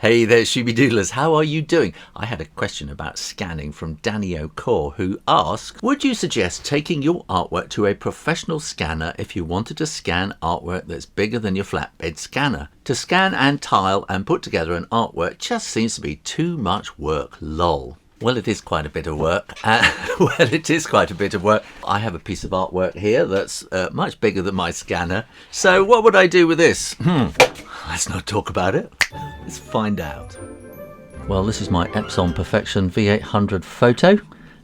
Hey there, Shooby-Doodlers, how are you doing? I had a question about scanning from Danny O'Core, who asked, would you suggest taking your artwork to a professional scanner if you wanted to scan artwork that's bigger than your flatbed scanner? To scan and tile and put together an artwork just seems to be too much work, lol. Well, it is quite a bit of work. I have a piece of artwork here that's much bigger than my scanner. So what would I do with this? Let's not talk about it. Let's find out. Well, this is my Epson Perfection V800 photo,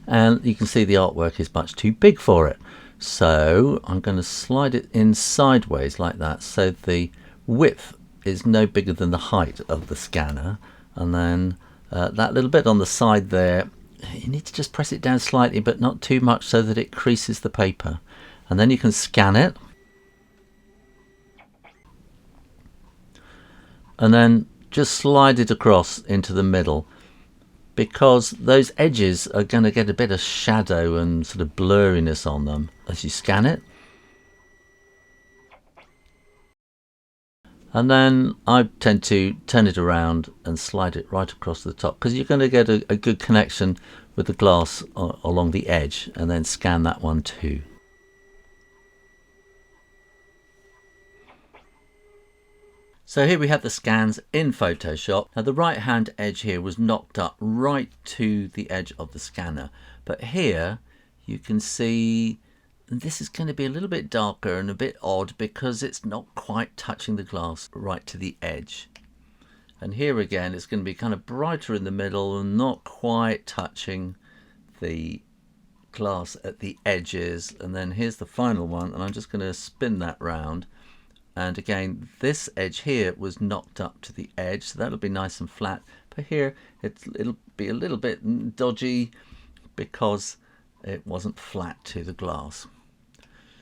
and you can see the artwork is much too big for it. So I'm going to slide it in sideways like that, so the width is no bigger than the height of the scanner. And then that little bit on the side there, you need to just press it down slightly, but not too much, so that it creases the paper. And then you can scan it. And then just slide it across into the middle, because those edges are going to get a bit of shadow and sort of blurriness on them as you scan it. And then I tend to turn it around and slide it right across the top, because you're going to get a good connection with the glass along the edge, and then scan that one too. So here we have the scans in Photoshop. Now the right hand edge here was knocked up right to the edge of the scanner, but here you can see this is going to be a little bit darker and a bit odd, because it's not quite touching the glass right to the edge. And here again it's going to be kind of brighter in the middle and not quite touching the glass at the edges. And then here's the final one, and I'm just going to spin that round. And again, this edge here was knocked up to the edge, so that'll be nice and flat. But here it'll be a little bit dodgy because it wasn't flat to the glass.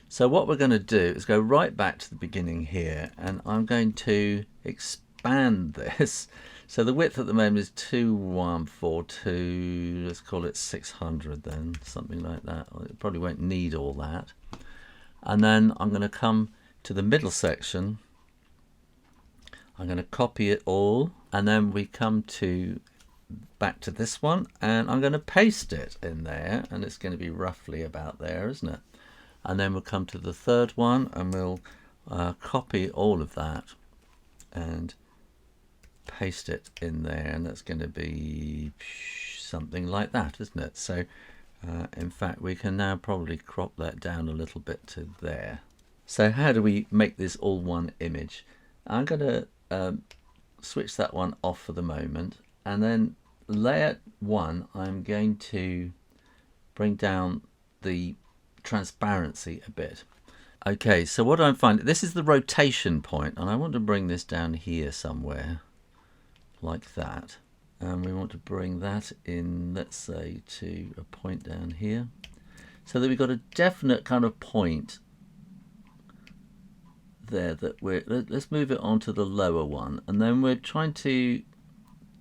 So what we're going to do is go right back to the beginning here, and I'm going to expand this. So the width at the moment is 2142, let's call it 600 then, something like that. It probably won't need all that. And then I'm going to come to the middle section. I'm going to copy it all, and then we come to back to this one, and I'm going to paste it in there, and it's going to be roughly about there, isn't it? And then we'll come to the third one, and we'll copy all of that and paste it in there, and that's going to be something like that, isn't it? So in fact we can now probably crop that down a little bit to there. So how do we make this all one image? I'm going to switch that one off for the moment, and then layer 1 I'm going to bring down the transparency a bit. Okay, so what I'm finding, this is the rotation point, and I want to bring this down here somewhere like that, and we want to bring that in, let's say, to a point down here, so that we've got a definite kind of point there that let's move it on to the lower one, and then we're trying to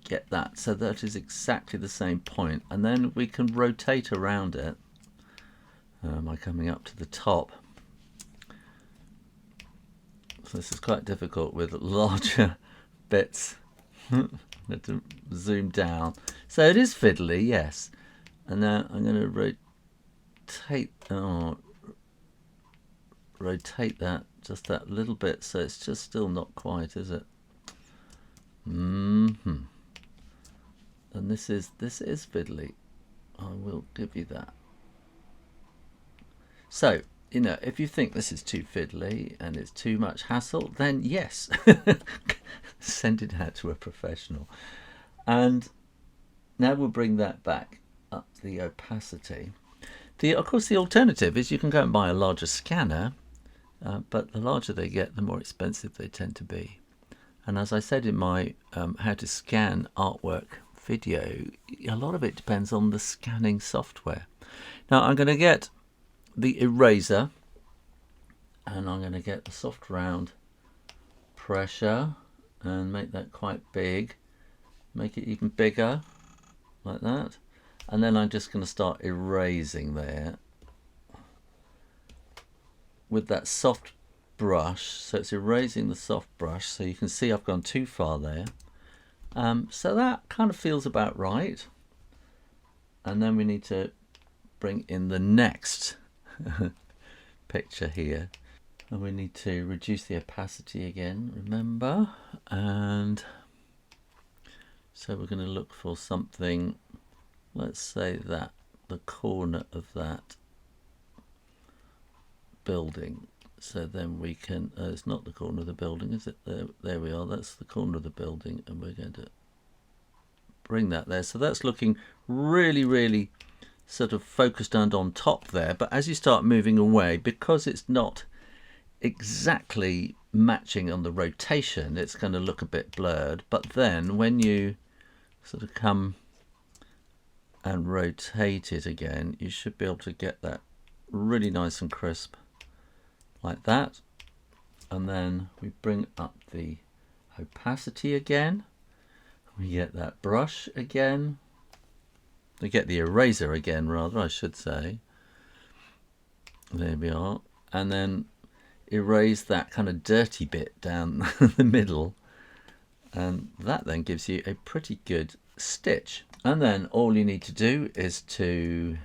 get that so that is exactly the same point, and then we can rotate around it by coming up to the top. So this is quite difficult with larger bits. Have to zoom down. So it is fiddly, yes. And now I'm going to rotate that just that little bit, so it's just still not quite, is it? And this is fiddly, I will give you that. So, you know, if you think this is too fiddly and it's too much hassle, then yes, send it out to a professional. And now we'll bring that back up the opacity. Of course, the alternative is you can go and buy a larger scanner, but the larger they get, the more expensive they tend to be. And as I said in my how to scan artwork video, a lot of it depends on the scanning software. Now I'm going to get the eraser, and I'm going to get the soft round pressure and make that quite big, make it even bigger like that, and then I'm just going to start erasing there with that soft brush. So it's erasing the soft brush, so you can see I've gone too far there, So that kind of feels about right. And then we need to bring in the next picture here. And we need to reduce the opacity again, remember. And so we're going to look for something, let's say that the corner of that building. So then we can, it's not the corner of the building, is it? There we are, that's the corner of the building, and we're going to bring that there. So that's looking really, really sort of focused and on top there. But as you start moving away, because it's not exactly matching on the rotation, it's going to look a bit blurred. But then when you sort of come and rotate it again, you should be able to get that really nice and crisp like that. And then we bring up the opacity again, we get that brush again, we get the eraser again rather, I should say. There we are. And then erase that kind of dirty bit down the middle, and that then gives you a pretty good stitch. And then all you need to do is to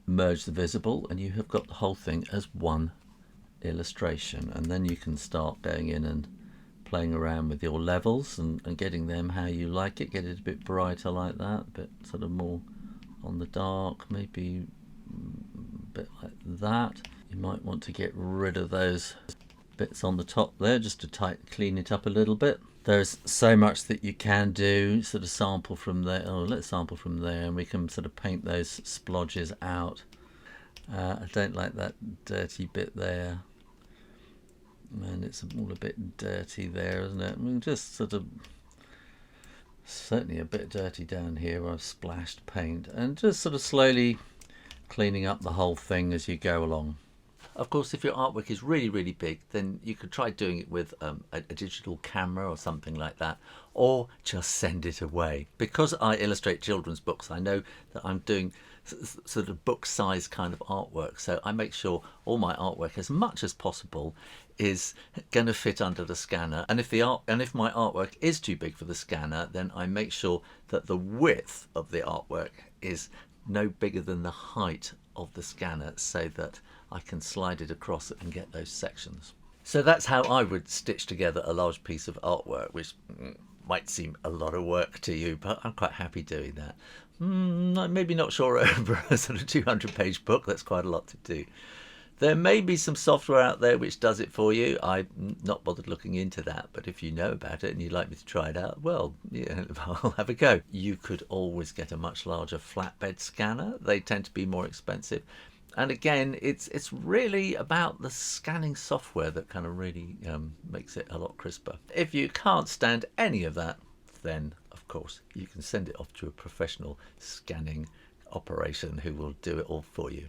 merge the visible, and you have got the whole thing as one illustration. And then you can start going in and playing around with your levels and getting them how you like it. Get it a bit brighter like that, a bit sort of more on the dark, maybe a bit like that. You might want to get rid of those bits on the top there just to clean it up a little bit. There's so much that you can do, sort of sample from there. Oh, let's sample from there, and we can sort of paint those splodges out. I don't like that dirty bit there, and it's all a bit dirty there, isn't it? I mean, just sort of certainly a bit dirty down here where I've splashed paint, and just sort of slowly cleaning up the whole thing as you go along. Of course, if your artwork is really, really big, then you could try doing it with a digital camera or something like that, or just send it away. Because I illustrate children's books, I know that I'm doing sort of book size kind of artwork, so I make sure all my artwork, as much as possible, is going to fit under the scanner. And if my artwork is too big for the scanner, then I make sure that the width of the artwork is no bigger than the height of the scanner, so that I can slide it across and get those sections. So that's how I would stitch together a large piece of artwork, which might seem a lot of work to you, but I'm quite happy doing that. I'm maybe not sure over a sort of 200-page book, that's quite a lot to do. There may be some software out there which does it for you. I'm not bothered looking into that, but if you know about it and you'd like me to try it out, well, yeah, I'll have a go. You could always get a much larger flatbed scanner. They tend to be more expensive. And again, it's really about the scanning software that kind of really makes it a lot crisper. If you can't stand any of that, then of course you can send it off to a professional scanning operation who will do it all for you.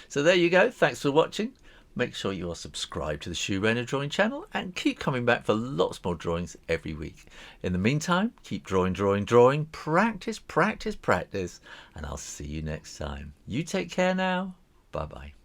So there you go. Thanks for watching. Make sure you are subscribed to the Shoo Rayner drawing channel and keep coming back for lots more drawings every week. In the meantime, keep drawing, drawing, drawing. Practice, practice, practice. And I'll see you next time. You take care now. Bye-bye.